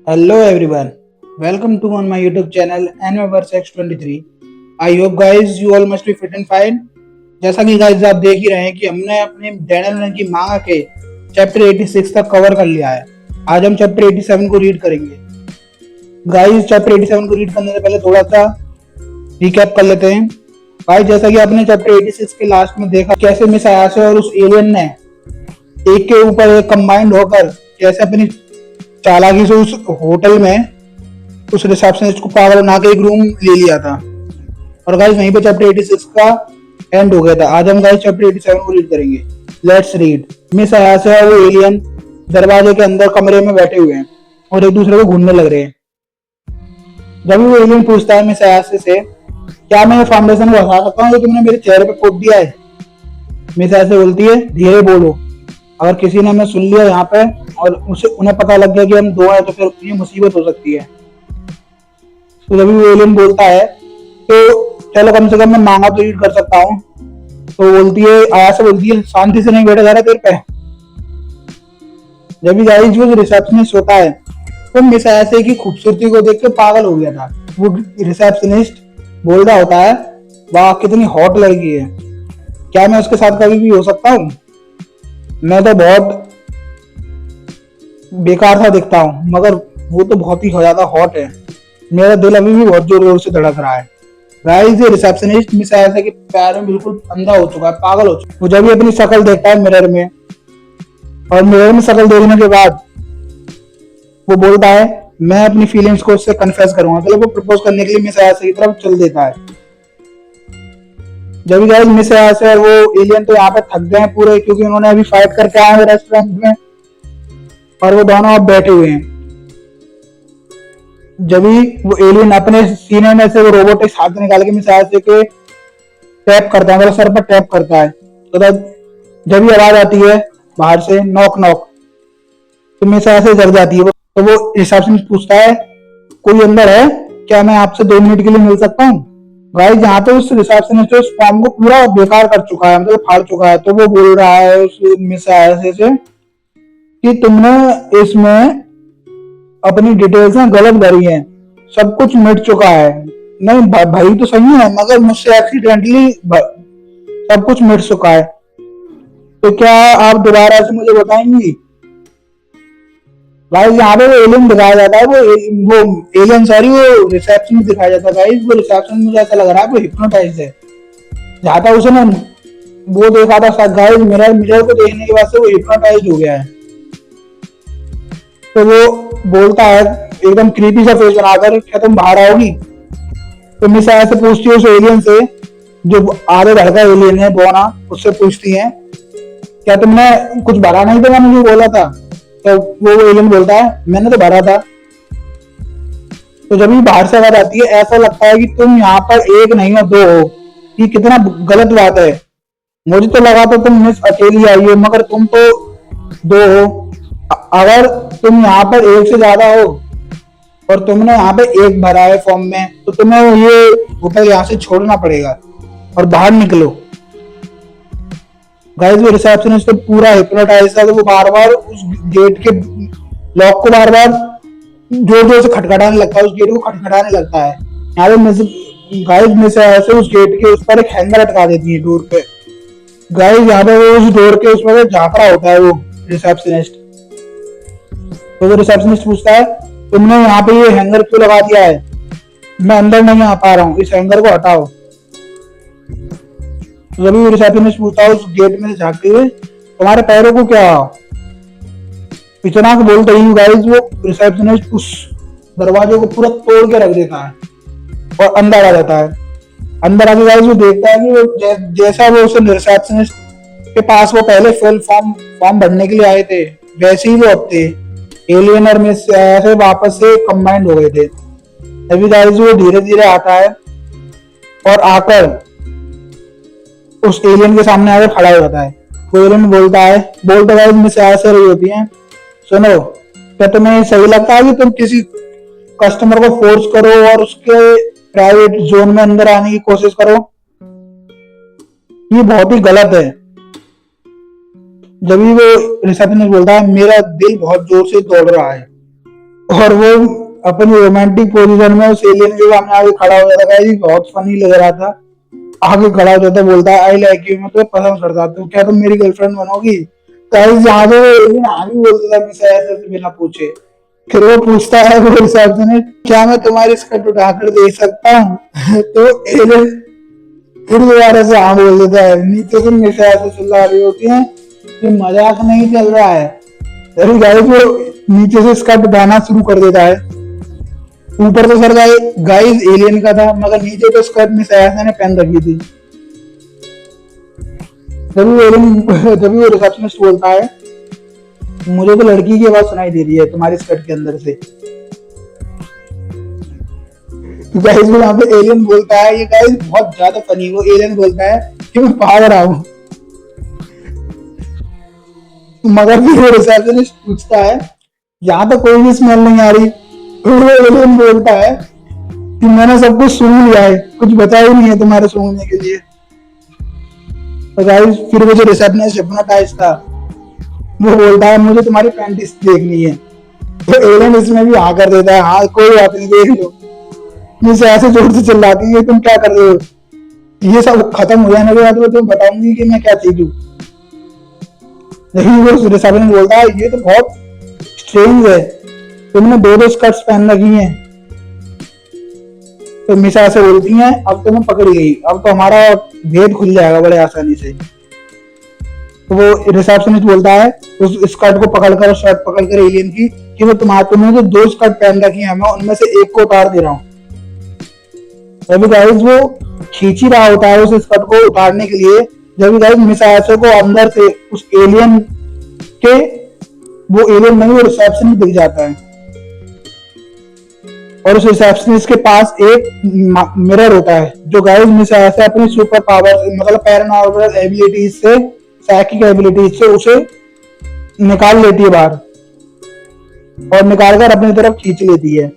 Hello everyone, welcome to on my YouTube channel Anverse X23. I hope guys you all must be fit and fine. जैसा कि guys आप देख ही रहे हैं कि हमने अपने डैनियल की मांगा के चैप्टर 86 तक कवर कर लिया है। आज हम चैप्टर 87 को रीड करेंगे। गाइस चैप्टर 87 को रीड करने से पहले थोड़ा सा रिकैप कर लेते हैं। गाइस जैसा कि आपने चैप्टर 86 के लास्ट में देखा कैसे मिस आयासे और उस एलियन ने एक के ऊपर एक कंबाइंड होकर कैसे अपनी चालाकी से उस होटल में उस रिसेप्शनिस्ट को पागल बना के एक रूम ले लिया था। और गाइस वहीं पे चैप्टर 86 का एंड हो गया था। आज हम गाइस चैप्टर 87 को रीड करेंगे। Let's read. मिस अयासे और वो एलियन दरवाजे के अंदर कमरे में बैठे हुए हैं और एक दूसरे को घूरने लग रहे हैं। जब वो एलियन पूछता है मिस अयासे से, क्या मैं फाउंडेशन को हटा सकता हूँ जो तुमने मेरे चेहरे पे पोत दिया है? मिस अयासे बोलती है, धीरे बोलो, अगर किसी ने हमें सुन लिया यहाँ पे और उसे उन्हें पता लग गया कि हम दो हैं तो फिर ये मुसीबत हो सकती है। तो जब वो एलियन बोलता है तो चलो कम से कम मैं मांगा तो रीड कर सकता हूँ। तो बोलती है, आया से बोलती है, शांति से नहीं बैठा जा रहा तेरे पे। जब भी गाइस वो रिसेप्शनिस्ट होता है तो मिस आयासे की खूबसूरती को देख के पागल हो गया था। वो रिसेप्शनिस्ट बोल रहा होता है, वाह कितनी हॉट लड़की है, क्या मैं उसके साथ कभी भी हो सकता हूँ? मैं तो बहुत बेकार सा दिखता हूँ मगर वो तो बहुत ही ज्यादा हॉट है। मेरा दिल अभी भी बहुत जोर जोर से धड़क रहा है। गाइस ये रिसेप्शनिस्ट मिस आयशा के प्यार में बिल्कुल अंधा हो चुका है, पागल हो चुका है। वो जब भी अपनी शक्ल देखता है मिरर में और मिरर में शक्ल देखने के बाद वो बोलता है मैं अपनी फीलिंग्स को उससे कन्फेस करूंगा। तो वो प्रपोज करने के लिए मिस आयशा की तरफ चल देता है। जब भी गाइस मिस आयशा और वो एलियन तो यहाँ पे थक गए हैं पूरे, क्योंकि उन्होंने अभी फाइट करके आए हैं रेस्टोरेंट में और वो दोनों अब बैठे हुए हैं। जब भी वो एलियन अपने सीने में से वो रोबोटिक हाथ निकाल के मिस आयशा के टैप करता है, मतलब सर पर टैप करता है। तो जब भी आवाज आती है बाहर से नॉक नॉक, तो मिस आयशा जग जाती है। तो वो रिसेप्शन पूछता है, कोई अंदर है क्या, मैं आपसे 2 मिनट के लिए मिल सकता हूँ? गाइस यहाँ पे उस रिसेप्शनिस्ट उस फॉर्म को पूरा बेकार कर चुका है, मतलब फाड़ चुका है। तो वो बोल रहा है उस मिस आयशा से कि तुमने इसमें अपनी डिटेल्स में गलत भरी है, सब कुछ मिट चुका है। नहीं भाई तो सही है मगर मुझसे एक्सीडेंटली सब कुछ मिट चुका है। तो क्या आप दोबारा से मुझे बताएंगी? गाइस यहाँ पे वो एलियन दिखाया जाता है, वो एलियन सॉरी वो रिसेप्शन दिखाया जाता है। गाइस वो रिसेप्शन मुझे ऐसा लग रहा है वो हिप्नोटाइज है। जहाँ तक उसने वो देखा था गाइस, मिरर मिरर को देखने के बाद से वो हिप्नोटाइज हो गया है। तो वो बोलता है एकदम क्रीपी सा फेस बनाकर, क्या तुम बाहर आओगी? तो मिस ऐसे पूछती है उस एलियन से, जो आधे लड़का एलियन है बोना, उससे पूछती है क्या तुमने कुछ भरा नहीं था, मैंने जो बोला था? तो वो एलियन बोलता है मैंने तो भरा था। तो जब भी बाहर से आवाज आती है ऐसा लगता है कि तुम यहाँ पर एक नहीं हो दो हो, ये कितना गलत बात है। मुझे तो लगा था तुम मिस अकेली आई हो मगर तुम तो दो हो। अगर तुम यहाँ पर एक से ज्यादा हो और तुमने यहाँ पे एक भरा है फॉर्म में तो तुम्हें ये होटल यहाँ से छोड़ना पड़ेगा और बाहर निकलो। गाइस वो रिसेप्शनिस्ट तो पूरा हिप्नोटाइज था। तो वो बार बार उस गेट के लॉक को बार बार जोर जोर से खटखटाने लगता है, उस गेट को खटखटाने लगता है। यहाँ पे गाइस में से ऐसे उस गेट के उस पर एक हैंगर अटका देती है डोर पे। गाइस यहाँ पे वो उस डोर के उस पर झांक रहा होता है वो रिसेप्शनिस्ट। तो वो रिसेप्शनिस्ट पूछता है तुमने यहाँ पे ये हैंगर क्यों लगा दिया है? मैं अंदर नहीं आ पा रहा हूँ, इस हैंगर को हटाओ। तो जब रिसेप्शनिस्ट पूछता है उस गेट में से झांकते हुए, तुम्हारे पैरों को क्या? इतना को बोलते ही गाइस वो रिसेप्शनिस्ट उस दरवाजे को पूरा तोड़ के रख देता है और अंदर आ जाता है। अंदर आके गाइस वो देखता है कि वो जैसा वो उस रिसेप्शनिस्ट के पास वो पहले फिल फॉर्म भरने के लिए आए थे वैसे ही वो अब थे। एलियन और मिस ऐसे वापस से कंबाइंड हो गए थे। तभी गाइस वो धीरे धीरे आता है और आकर उस एलियन के सामने आकर खड़ा हो जाता है। वो एलियन बोलता गाइस मिस ऐसे रही होती है, सुनो क्या तुम्हें सही लगता है कि तुम किसी कस्टमर को फोर्स करो और उसके प्राइवेट जोन में अंदर आने की कोशिश करो? ये बहुत ही गलत है। जब भी वो रिसेप्शनिस्ट बोलता है मेरा दिल बहुत जोर से दौड़ रहा है और वो अपनी रोमांटिक पोजीशन में उस एलियन के सामने आगे खड़ा हो जाता है। बहुत फनी लग रहा था। आगे खड़ा हो जाता, बोलता है आई लाइक यू, मैं तुम्हें पसंद करता हूँ, क्या तुम मेरी गर्लफ्रेंड बनोगी? गाइस यहाँ पे एलियन आगे बोलता था मिस आयासे से बिना पूछे। फिर वो पूछता है वो रिसेप्शनिस्ट, क्या मैं तुम्हारी स्कर्ट उठाकर देख सकता हूँ? तो एलियन फिर दोबारा से हाँ बोल देता है। नीचे से मिस आयासे चिल्ला रही होती है कि मजाक नहीं चल रहा है। तभी गाइस वो नीचे से स्कर्ट उठाना शुरू कर देता है। ऊपर तो सर गाइस एलियन का था, मगर नीचे तो स्कर्ट मिस आयासे ने पहन रखी थी। तभी वो रिसेप्शनिस्ट बोलता है, मुझे तो लड़की की आवाज सुनाई दे रही है तुम्हारी स्कर्ट के अंदर से। तो गाइस वो यहाँ पे एलियन बोलता है, ये गाइस बहुत ज्यादा फनी, वो एलियन बोलता है कि मैं भाग रहा हूँ। मगर फिर वो रिसेप्शनिस्ट पूछता है, यहाँ तो कोई भी स्मेल नहीं आ रही। तो वो एलियन बोलता है कि मैंने सब कुछ सूंघ लिया है, कुछ बचा ही नहीं है तुम्हारे सूंघने के लिए। तो गाइस फिर वो जो रिसेप्शनिस्ट हिप्नोटाइज था, वो बोलता है मुझे तुम्हारी पैंटिस देखनी है। तो एलियन इसमें भी हाँ कर देता है, हाँ कोई बात नहीं देख लो। मुझे ऐसे जोर से चिल्लाती है, तुम क्या कर रहे हो? ये सब खत्म हो जाने के बाद वो तुम्हें बताऊंगी कि मैं क्या चीज हूँ। लेकिन वो रिसेप्शनिस्ट बोलता है, ये तो बहुत स्ट्रेंज है, तुमने दो स्कर्ट्स पहन रखी हैं। तो मिसा ऐसे बोलती हैं, अब तो मैं पकड़ गई, अब तो हमारा भेद खुल जाएगा बड़े आसानी से। तो वो रिसेप्शनिस्ट बोलता है उस स्कर्ट को पकड़कर, शर्ट पकड़कर एलियन की, कि वो तुमने जो दो स्कर्ट पहन रखी है, मैं उनमें से एक को उतार दे रहा हूँ। तभी गाइस वो खींच ही रहा होता है उस स्कर्ट को उतारने के लिए, जब गाइस मिस आयासे को अंदर से उस एलियन के, वो एलियन नहीं वो रिसेप्शनिस्ट दिख जाता है। और उस रिसेप्शनिस्ट के पास एक मिरर होता है, जो गाइस मिस आयासे अपनी सुपर पावर मतलब पैरानॉर्मल एबिलिटीज से, साइकिक एबिलिटीज से उसे निकाल लेती है बाहर, और निकालकर अपनी तरफ खींच लेती है।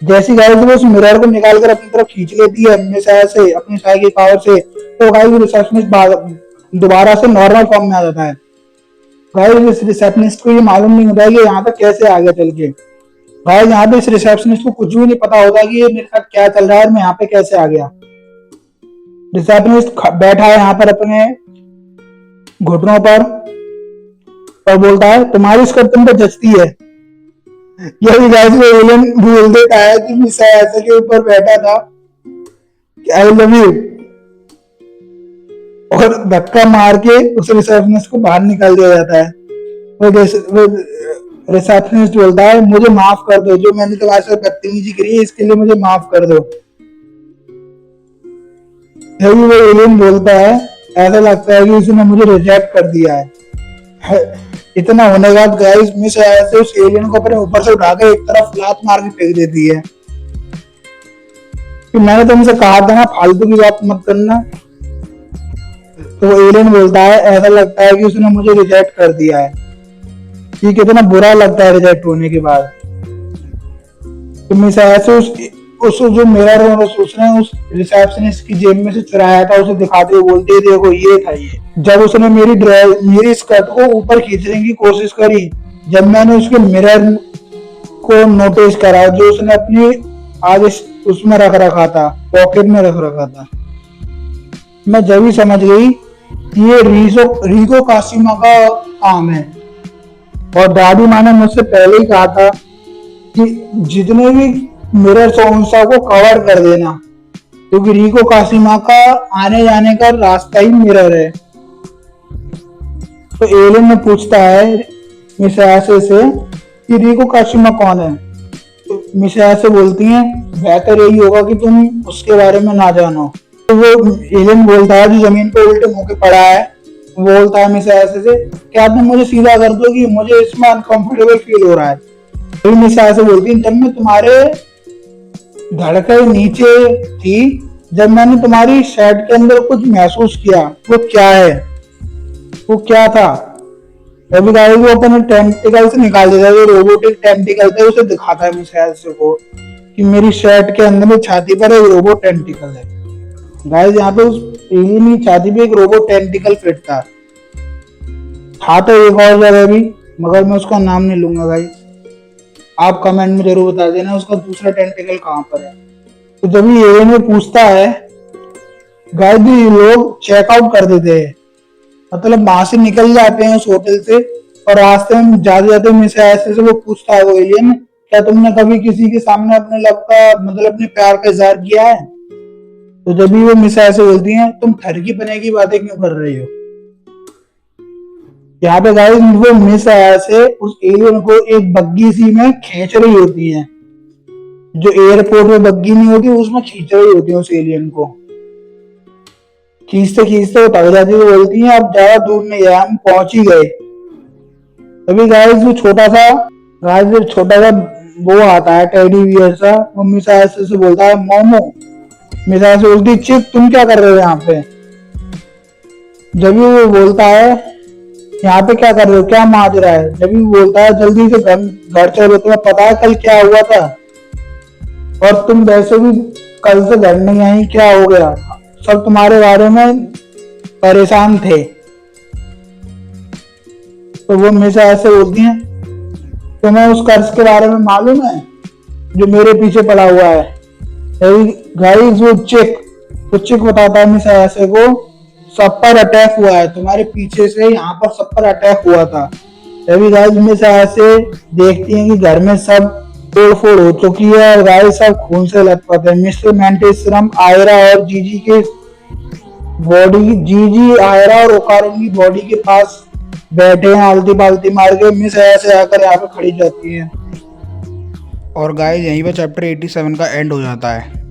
जैसी गाइस वो उस मिरर को निकालकर अपनी तरफ खींच लेती है मिस आयासे अपनी साइकिक पावर से, तो गाइस रिसेप्शनिस्ट दोबारा से नॉर्मल फॉर्म में आ जाता है। गाइस इस रिसेप्शनिस्ट को ये मालूम नहीं होता है कि यहाँ तक कैसे आ गया चल के। गाइस यहाँ पे इस रिसेप्शनिस्ट को कुछ भी नहीं पता होता कि ये मेरे साथ क्या चल रहा है और मैं यहाँ पे कैसे आ गया। रिसेप्शनिस्ट बैठा है यहाँ पर अपने घुटनों पर और बोलता है, तुम्हारी स्कर्ट तुम पे जचती है। यही गाइस वो एलियन बोल देता है कि मिस आयासे के ऊपर बैठा था कि आई लव यू, और धक्का मार के उस रिसेप्शनिस्ट को बाहर निकाल दिया जाता है। वो रिसेप्शनिस्ट बोलता है, मुझे माफ कर दो, जो मैंने तुम्हारे साथ बदतमीजी करी है इसके लिए मुझे माफ कर दो। वो एलियन बोलता है, ऐसा लगता है कि उसने मुझे रिजेक्ट कर दिया है। इतना होने के बाद गाइस मिस आयासे उस एलियन को अपने ऊपर से उठाकर एक तरफ लात मार के फेंक देती है कि मैंने तुमसे कहा था ना फालतू की बात मत करना। तो एलियन बोलता है, ऐसा लगता है कि उसने मुझे रिजेक्ट कर दिया है। ये कितना बुरा लगता है रिजेक्ट होने के बाद। तो मिस आयासे उस जो मिरर और उसने उस रिसेप्शनिस्ट की जेब में से चुराया था उसे दिखाते हुए बोलते है, देखो ये था ये। जब उसने मेरी स्कर्ट को ऊपर खींचने की कोशिश करी, जब मैंने उसके मिरर को नोटिस करा जो उसने अपनी आगे उसमें रख रखा था, पॉकेट में रख रखा था, मैं जब ही समझ गई कि ये रिको काशिमा का काम है। और दादी माँ ने मुझसे पहले ही कहा था कि जितने भी मिरर उन को कवर कर देना, क्योंकि रिको काशिमा का आने जाने का रास्ता ही मिरर है। तो एलियन में पूछता है मिस आयासे से कि रिको काशिमा कौन है। तो मिस आयासे बोलती हैं, बेहतर यही होगा कि तुम उसके बारे में ना जानो। तो वो एलियन बोलता है, जो जमीन पे उल्टे मुंह के पड़ा है, बोलता है मिस आयासे से, क्या तुम मुझे सीधा कर दो कि मुझे इसमें अनकंफर्टेबल फील हो रहा है। तो मिस आयासे बोलती है, जब मैं तुम्हारे धड़कन नीचे थी, जब मैंने तुम्हारी शर्ट के अंदर कुछ महसूस किया, वो क्या है, वो क्या था? अभी गाइस वो अपने टेंटिकल से निकाल देता है, जो रोबोटिक टेंटिकल थे उसे दिखाता है मिस आयासे को कि मेरी शर्ट के अंदर में छाती पर एक रोबोट टेंटिकल है। गाइस यहाँ पे उस एलियन की छाती पे एक रोबोट टेंटिकल फिट था तो एक और जगह भी, मगर मैं उसका नाम नहीं लूंगा गाइस। आप कमेंट में जरूर बता देना उसका दूसरा टेंटिकल कहाँ पर है। तो जब ये एलियन में पूछता है गाइस, ये लोग चेकआउट कर देते हैं, मतलब वहां से निकल जाते हैं उस होटल से। और रास्ते में जाते जाते मिस ऐसे से वो पूछता है वो एलियन, क्या तुमने कभी किसी के सामने अपने लव का मतलब अपने प्यार का इजहार किया है? तो जब भी वो मिस ऐसे बोलती हैं, तुम घर की पने की बातें क्यों कर रही हो? यहाँ पे गाइस वो मिस ऐसे उस एलियन को एक बग्गी सी में खींच रही होती है, जो एयरपोर्ट में बग्गी नहीं होती उसमें खींच रही होती है उस एलियन को। खींचते खींचते वो थक जाती है, बोलती है अब ज्यादा दूर नहीं है, हम पहुंच ही गए। तभी गाइस वो छोटा सा वो आता है टेडी बियर सा, वो मिस ऐसे बोलता है मोमो। मिस ऐसे बोलती, चिक तुम क्या कर रहे हो यहाँ पे? जब भी वो बोलता है यहाँ पे क्या कर रहे हो, क्या माजरा है, जब भी बोलता है जल्दी से घर चलो, तुम्हें पता है कल क्या हुआ था? और तुम वैसे भी कल से घर नहीं आई, क्या हो गया? सब तुम्हारे बारे में परेशान थे। तो वो हमेशा ऐसे बोलती हैं, तुम्हें उस कर्ज के बारे में मालूम है जो मेरे पीछे पड़ा हुआ है? गाइस वो चिक बताता है हमेशा ऐसे को, सब पर अटैक हुआ है तुम्हारे पीछे से, यहाँ पर सब पर अटैक हुआ था। तभी गाइस हमेशा ऐसे देखती हैं कि घर में सब तोड़ फोड़ हो चुकी है और गाइस सब खून से लथपथ है। मिस्टर मैंटिसरम, आयरा और जीजी आयरा और ओकारों की बॉडी के पास बैठे हैं आलती पालती मार के। मिस ऐसे आकर यहाँ पे खड़ी जाती है और गाइस यहीं पे चैप्टर 87 का एंड हो जाता है।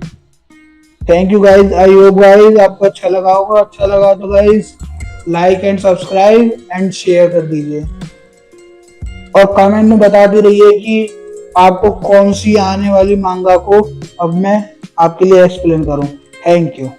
Thank you guys, I hope guys आपको अच्छा लगा होगा। अच्छा लगा तो guys like and subscribe and share कर दीजिए और कमेंट में बताते रहिए कि आपको कौन सी आने वाली मांगा को अब मैं आपके लिए एक्सप्लेन करूं। Thank you.